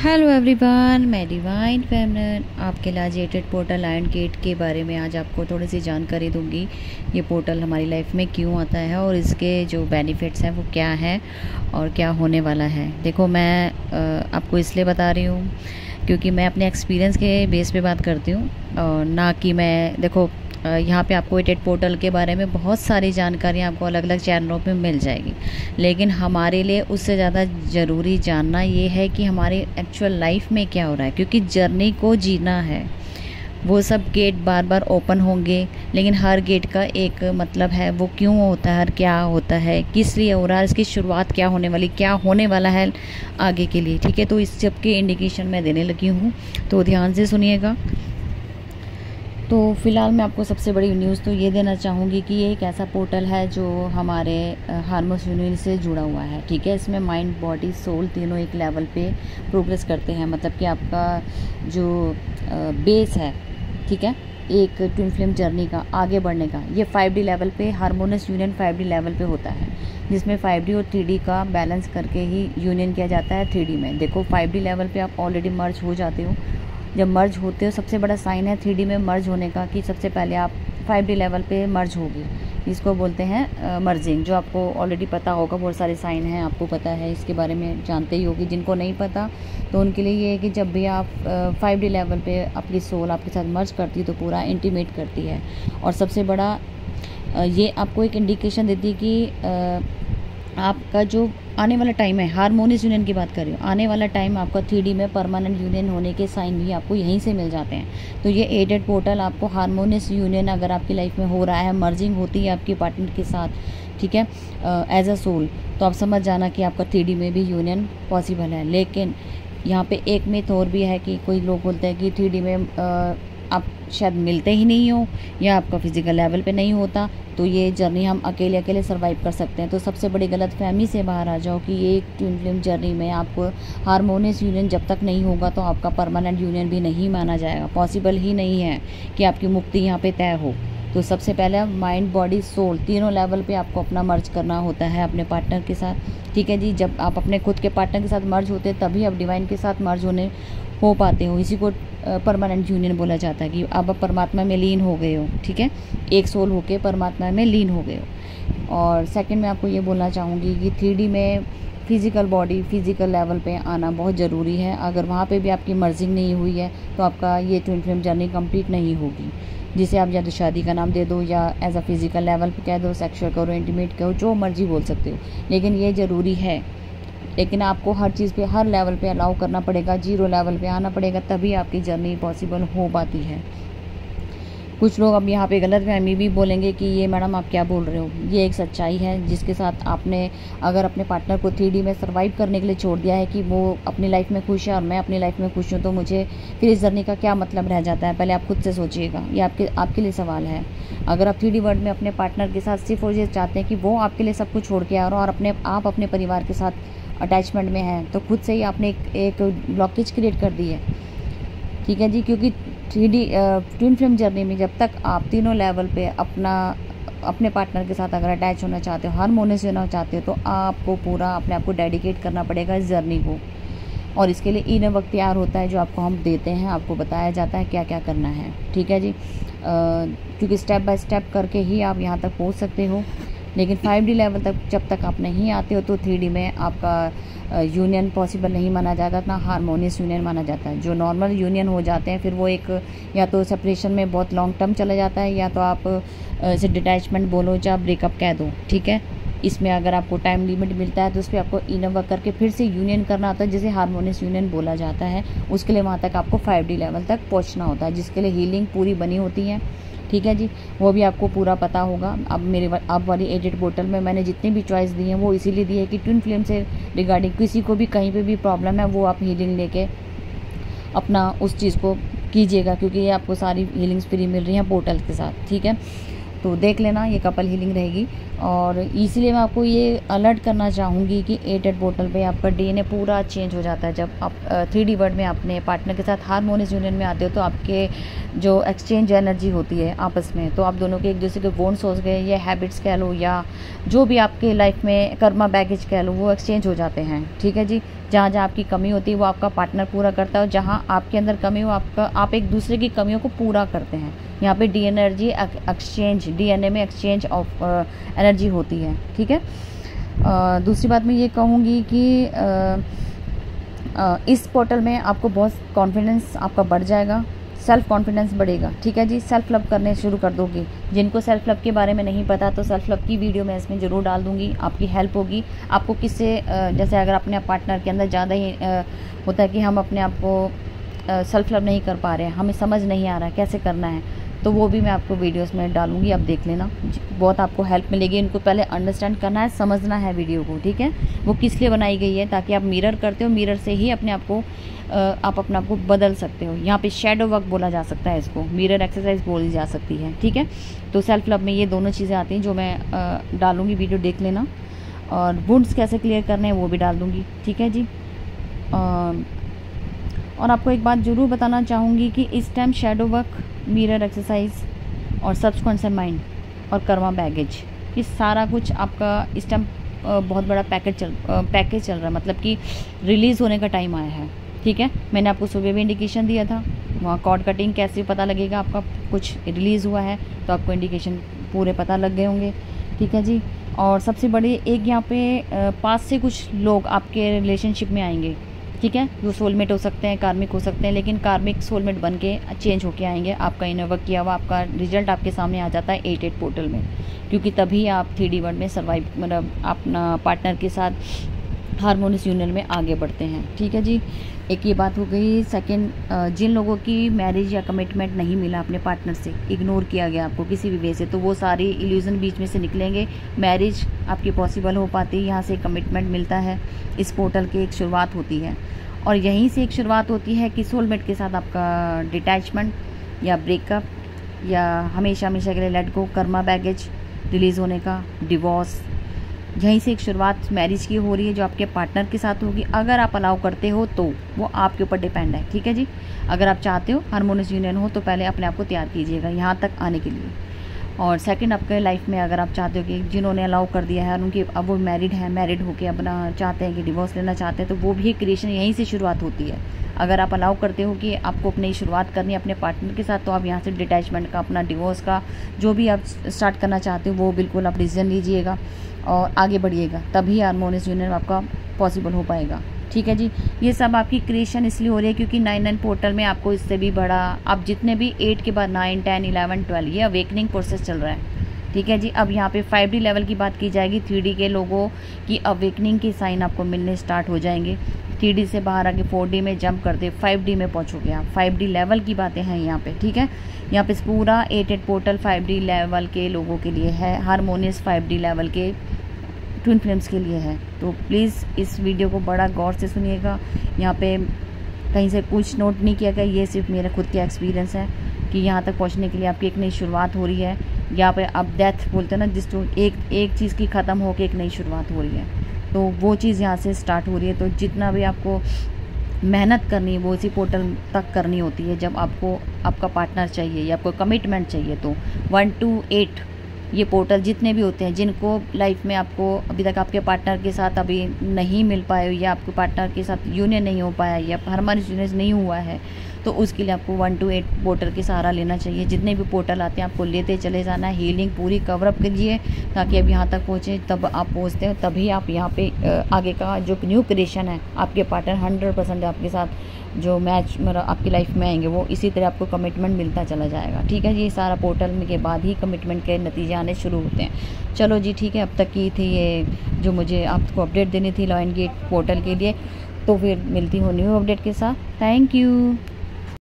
Hello everyone, मैं divine feminine आपके लाजिएटेड portal lion gate के बारे में आज आपको थोड़ी सी जानकारी दूंगी। ये पोर्टल हमारी लाइफ में क्यों आता है और इसके जो बेनिफिट्स हैं वो क्या है और क्या होने वाला है। देखो, मैं आपको इसलिए बता रही हूँ क्योंकि मैं अपने एक्सपीरियंस के बेस पे बात करती हूँ और ना कि मैं देखो यहाँ पे आपको एटेड पोर्टल के बारे में बहुत सारी जानकारियाँ आपको अलग अलग चैनलों पे मिल जाएगी, लेकिन हमारे लिए उससे ज़्यादा ज़रूरी जानना ये है कि हमारी एक्चुअल लाइफ में क्या हो रहा है, क्योंकि जर्नी को जीना है। वो सब गेट बार बार ओपन होंगे, लेकिन हर गेट का एक मतलब है, वो क्यों होता है, क्या होता है, किस लिए हो रहा है, इसकी शुरुआत क्या होने वाली, क्या होने वाला है आगे के लिए। ठीक है, तो इस सब के इंडिकेशन मैं देने लगी हूँ, तो ध्यान से सुनिएगा। तो फ़िलहाल मैं आपको सबसे बड़ी न्यूज़ तो ये देना चाहूँगी कि ये एक ऐसा पोर्टल है जो हमारे हार्मोन्स यूनियन से जुड़ा हुआ है। ठीक है, इसमें माइंड, बॉडी, सोल तीनों एक लेवल पे प्रोग्रेस करते हैं। मतलब कि आपका जो बेस है, ठीक है, एक ट्विन फ्लेम जर्नी का आगे बढ़ने का, ये 5D लेवल पे हार्मोनियस यूनियन 5D लेवल पे होता है, जिसमें 5D और 3D का बैलेंस करके ही यूनियन किया जाता है 3D में। देखो, 5D लेवल पे आप ऑलरेडी मर्ज हो जाते हो। जब मर्ज होते हो, सबसे बड़ा साइन है 3D में मर्ज होने का कि सबसे पहले आप 5D लेवल पे मर्ज होगी, इसको बोलते हैं मर्जिंग, जो आपको ऑलरेडी पता होगा। बहुत सारे साइन हैं, आपको पता है, इसके बारे में जानते ही होगी। जिनको नहीं पता तो उनके लिए ये है कि जब भी आप 5D लेवल पे अपनी सोल आपके साथ मर्ज करती है तो पूरा इंटीमेट करती है। और सबसे बड़ा ये आपको एक इंडिकेशन देती है कि आपका जो आने वाला टाइम है, हार्मोनियस यूनियन की बात कर रही हूँ, आने वाला टाइम आपका 3D में परमानेंट यूनियन होने के साइन भी आपको यहीं से मिल जाते हैं। तो ये एडेड पोर्टल आपको हार्मोनियस यूनियन अगर आपकी लाइफ में हो रहा है, मर्जिंग होती है आपके पार्टनर के साथ, ठीक है, एज अ सोल, तो आप समझ जाना कि आपका 3D में भी यूनियन पॉसिबल है। लेकिन यहाँ पे एक मिथ और भी है कि कोई लोग बोलते हैं कि 3D में आप शायद मिलते ही नहीं हो या आपका फिजिकल लेवल पे नहीं होता, तो ये जर्नी हम अकेले अकेले सर्वाइव कर सकते हैं। तो सबसे बड़ी गलत फहमी से बाहर आ जाओ कि ये एक ट्विन फ्लेम जर्नी में आपको हार्मोनियस यूनियन जब तक नहीं होगा तो आपका परमानेंट यूनियन भी नहीं माना जाएगा। पॉसिबल ही नहीं है कि आपकी मुक्ति यहाँ पे तय हो। तो सबसे पहले माइंड, बॉडी, सोल तीनों लेवल पे आपको अपना मर्ज करना होता है अपने पार्टनर के साथ। ठीक है जी, जब आप अपने खुद के पार्टनर के साथ मर्ज होते हैं तभी आप डिवाइन के साथ मर्ज हो पाते हो। इसी को परमानेंट यूनियन बोला जाता है कि अब आप परमात्मा में लीन हो गए हो। ठीक है, एक सोल होके परमात्मा में लीन हो गए हो। और सेकंड में आपको ये बोलना चाहूँगी कि 3D में फिज़िकल बॉडी, फिज़िकल लेवल पे आना बहुत ज़रूरी है। अगर वहाँ पे भी आपकी मर्जिंग नहीं हुई है तो आपका ये ट्विन फ्लेम जर्नी कंप्लीट नहीं होगी, जिसे आप या तो शादी का नाम दे दो या एज अ फिज़िकल लेवल पे कह दो, सेक्सुअल करो, इंटीमेट करो, जो मर्जी बोल सकते हो, लेकिन ये ज़रूरी है। लेकिन आपको हर चीज़ पे, हर लेवल पे अलाउ करना पड़ेगा, 0 लेवल पे आना पड़ेगा, तभी आपकी जर्नी पॉसिबल हो पाती है। कुछ लोग अब यहाँ पे गलत फहमी भी बोलेंगे कि ये मैडम आप क्या बोल रहे हो। ये एक सच्चाई है जिसके साथ आपने अगर अपने पार्टनर को 3D में सर्वाइव करने के लिए छोड़ दिया है कि वो अपनी लाइफ में खुश है और मैं अपनी लाइफ में खुश हूँ, तो मुझे फिर इस जर्नी का क्या मतलब रह जाता है। पहले आप खुद से सोचिएगा, ये आपके लिए सवाल है। अगर आप 3D वर्ल्ड में अपने पार्टनर के साथ सिर्फ और ये चाहते हैं कि वो आपके लिए सब कुछ छोड़ के आ रहा और आप अपने परिवार के साथ अटैचमेंट में हैं, तो खुद से ही आपने एक ब्लॉकेज क्रिएट कर दी है। ठीक है जी, क्योंकि 3D ट्विन फ्लेम जर्नी में जब तक आप तीनों लेवल पे अपने पार्टनर के साथ अगर अटैच होना चाहते हो, हार्मोनियस होना चाहते हो, तो आपको पूरा अपने आप को डेडिकेट करना पड़ेगा इस जर्नी को। और इसके लिए इनर वक्त तैयार होता है जो आपको हम देते हैं, आपको बताया जाता है क्या क्या करना है। ठीक है जी, क्योंकि स्टेप बाय स्टेप करके ही आप यहाँ तक पहुँच सकते हो। लेकिन 5D लेवल तक जब तक आप नहीं आते हो तो 3D में आपका यूनियन पॉसिबल नहीं माना जाता, ना हार्मोनियस यूनियन माना जाता है। जो नॉर्मल यूनियन हो जाते हैं फिर वो एक या तो सेपरेशन में बहुत लॉन्ग टर्म चला जाता है, या तो आप इसे डिटैचमेंट बोलो या ब्रेकअप कह दो। ठीक है, इसमें अगर आपको टाइम लिमिट मिलता है तो उस पर आपको इनर वर्क करके फिर से यूनियन करना होता है, जिसे हार्मोनियस यूनियन बोला जाता है। उसके लिए वहाँ तक आपको 5D लेवल तक पहुँचना होता है, जिसके लिए हीलिंग पूरी बनी होती है। ठीक है जी, वो भी आपको पूरा पता होगा। अब वाली एडेड पोर्टल में मैंने जितनी भी चॉइस दी हैं वो इसीलिए दी है कि ट्विन फ्लेम से रिगार्डिंग किसी को भी कहीं पे भी प्रॉब्लम है वो आप हीलिंग लेके अपना उस चीज़ को कीजिएगा, क्योंकि ये आपको सारी हीलिंग्स फ्री मिल रही हैं पोर्टल के साथ। ठीक है, तो देख लेना, ये कपल हीलिंग रहेगी। और इसीलिए मैं आपको ये अलर्ट करना चाहूँगी कि एटेड पोर्टल पे आपका DNA पूरा चेंज हो जाता है। जब आप 3D वर्ल्ड में अपने पार्टनर के साथ हार्मोनियस यूनियन में आते हो तो आपके जो एक्सचेंज एनर्जी होती है आपस में, तो आप दोनों के एक दूसरे के बोन्स हो गए, या हैबिट्स कह लो, या जो भी आपके लाइफ में कर्मा बैगेज कह लो, वो एक्सचेंज हो जाते हैं। ठीक है जी, जहाँ जहाँ आपकी कमी होती है वो आपका पार्टनर पूरा करता है, और जहाँ आपके अंदर कमी हो आप एक दूसरे की कमियों को पूरा करते हैं। यहाँ पे डीएनए में एक्सचेंज ऑफ एनर्जी होती है, ठीक है। दूसरी बात मैं ये कहूँगी कि इस पोर्टल में आपको बहुत कॉन्फिडेंस आपका बढ़ जाएगा, सेल्फ कॉन्फिडेंस बढ़ेगा, ठीक है जी। सेल्फ लव करने शुरू कर दोगे। जिनको सेल्फ लव के बारे में नहीं पता तो सेल्फ लव की वीडियो मैं इसमें ज़रूर डाल दूंगी, आपकी हेल्प होगी। आपको किससे जैसे अगर अपने पार्टनर के अंदर ज़्यादा ही होता है कि हम अपने आप को सेल्फ लव नहीं कर पा रहे हैं, हमें समझ नहीं आ रहा है कैसे करना है, तो वो भी मैं आपको वीडियोस में डालूंगी, आप देख लेना, बहुत आपको हेल्प मिलेगी। इनको पहले अंडरस्टैंड करना है, समझना है वीडियो को, ठीक है। वो किस लिए बनाई गई है, ताकि आप मिरर करते हो, मिरर से ही अपने आप को आप अपने आप को बदल सकते हो। यहाँ पे शैडो वर्क बोला जा सकता है, इसको मिरर एक्सरसाइज बोली जा सकती है, ठीक है। तो सेल्फ लव में ये दोनों चीज़ें आती हैं जो मैं डालूंगी, वीडियो देख लेना। और वुंड्स कैसे क्लियर करने हैं वो भी डाल दूँगी, ठीक है जी। और आपको एक बात ज़रूर बताना चाहूँगी कि इस time shadow work, mirror exercise और सबकॉन्शियस माइंड और कर्मा बैगेज, ये सारा कुछ आपका इस टाइम बहुत बड़ा पैकेज चल रहा है, मतलब कि रिलीज़ होने का टाइम आया है, ठीक है। मैंने आपको सुबह भी इंडिकेशन दिया था, वहाँ कॉर्ड कटिंग कैसे पता लगेगा आपका कुछ रिलीज़ हुआ है, तो आपको इंडिकेशन पूरे पता लग गए होंगे, ठीक है जी। और सबसे बड़ी एक यहाँ पे पास से कुछ लोग आपके रिलेशनशिप में आएंगे, ठीक है। जो सोलमेट हो सकते हैं, कार्मिक हो सकते हैं, लेकिन कार्मिक सोलमेट बन के चेंज होके आएंगे। आपका इनर वर्क किया हुआ आपका रिजल्ट आपके सामने आ जाता है 8-8 पोर्टल में, क्योंकि तभी आप 3D वर्ल्ड में सर्वाइव, मतलब अपना पार्टनर के साथ हार्मोनियस यूनियन में आगे बढ़ते हैं, ठीक है जी। एक ये बात हो गई। सेकंड, जिन लोगों की मैरिज या कमिटमेंट नहीं मिला अपने पार्टनर से, इग्नोर किया गया आपको किसी भी वे से, तो वो सारी इल्यूजन बीच में से निकलेंगे, मैरिज आपकी पॉसिबल हो पाती है। यहाँ से कमिटमेंट मिलता है, इस पोर्टल की एक शुरुआत होती है, और यहीं से एक शुरुआत होती है कि सोलमेट के साथ आपका डिटैचमेंट या ब्रेकअप या हमेशा हमेशा के लिए let go, Karma baggage release होने का, डिवोर्स। यहीं से एक शुरुआत मैरिज की हो रही है, जो आपके पार्टनर के साथ होगी, अगर आप अलाउ करते हो तो। वो आपके ऊपर डिपेंड है, ठीक है जी। अगर आप चाहते हो हार्मोनियस यूनियन हो तो पहले अपने आप को तैयार कीजिएगा यहाँ तक आने के लिए। और सेकंड, आपके लाइफ में अगर आप चाहते हो कि जिन्होंने अलाउ कर दिया है उनकी अब वो मैरिड है, मैरिड होकर अपना चाहते हैं कि डिवोर्स लेना चाहते हैं, तो वो भी क्रिएशन यहीं से शुरुआत होती है। अगर आप अलाउ करते हो कि आपको अपनी शुरुआत करनी है अपने पार्टनर के साथ, तो आप यहाँ से डिटैचमेंट का, अपना डिवोर्स का जो भी आप स्टार्ट करना चाहते हो वो बिल्कुल आप डिसीजन लीजिएगा और आगे बढ़िएगा, तभी हार्मोनियस यूनियन आपका पॉसिबल हो पाएगा, ठीक है जी। ये सब आपकी क्रिएशन इसलिए हो रही है क्योंकि 9-9 पोर्टल में आपको इससे भी बड़ा, आप जितने भी 8 के बाद 9, 10, 11, 12 ये अवेकनिंग प्रोसेस चल रहा है, ठीक है जी। अब यहाँ पे 5D लेवल की बात की जाएगी। 3D के लोगों की अवेकनिंग के साइन आपको मिलने स्टार्ट हो जाएंगे। 3D से बाहर आके 4D में जंप करते 5D में पहुँचोगे आप। 5D लेवल की बातें हैं यहाँ पे, ठीक है। यहाँ पे पूरा 8 पोर्टल 5D लेवल के लोगों के लिए है, हार्मोनियस 5D लेवल के ट्विन फ्लेम्स के लिए है। तो प्लीज़ इस वीडियो को बड़ा गौर से सुनिएगा। यहाँ पे कहीं से कुछ नोट नहीं किया गया, ये सिर्फ मेरा खुद का एक्सपीरियंस है कि यहाँ तक पहुँचने के लिए आपकी एक नई शुरुआत हो रही है। यहाँ पे आप डेथ बोलते हैं ना, जिस एक चीज़ की ख़त्म होकर एक नई शुरुआत हो रही है, तो वो चीज़ यहाँ से स्टार्ट हो रही है। तो जितना भी आपको मेहनत करनी है वो इसी पोर्टल तक करनी होती है। जब आपको आपका पार्टनर चाहिए या आपको कमिटमेंट चाहिए, तो 1 to 8 ये पोर्टल जितने भी होते हैं, जिनको लाइफ में आपको अभी तक आपके पार्टनर के साथ अभी नहीं मिल पाए, या आपके पार्टनर के साथ यूनियन नहीं हो पाया, या हार्मोनियस यूनियन नहीं हुआ है, तो उसके लिए आपको 1 to 8 पोर्टल के सहारा लेना चाहिए। जितने भी पोर्टल आते हैं आपको लेते चले जाना है, हीलिंग पूरी कवरअप कीजिए ताकि अब यहाँ तक पहुँचे। तब आप पहुँचते हो, तभी आप यहाँ पे आगे का जो न्यू क्रिएशन है, आपके पार्टनर 100% आपके साथ जो मैच मतलब आपकी लाइफ में आएंगे, वो इसी तरह आपको कमिटमेंट मिलता चला जाएगा, ठीक है। ये सारा पोर्टल के बाद ही कमिटमेंट के नतीजे आने शुरू होते हैं। चलो जी, ठीक है। अब तक की थी ये जो मुझे आपको अपडेट देनी थी लायन गेट पोर्टल के लिए, तो फिर मिलती हूँ न्यू अपडेट के साथ। Thank you.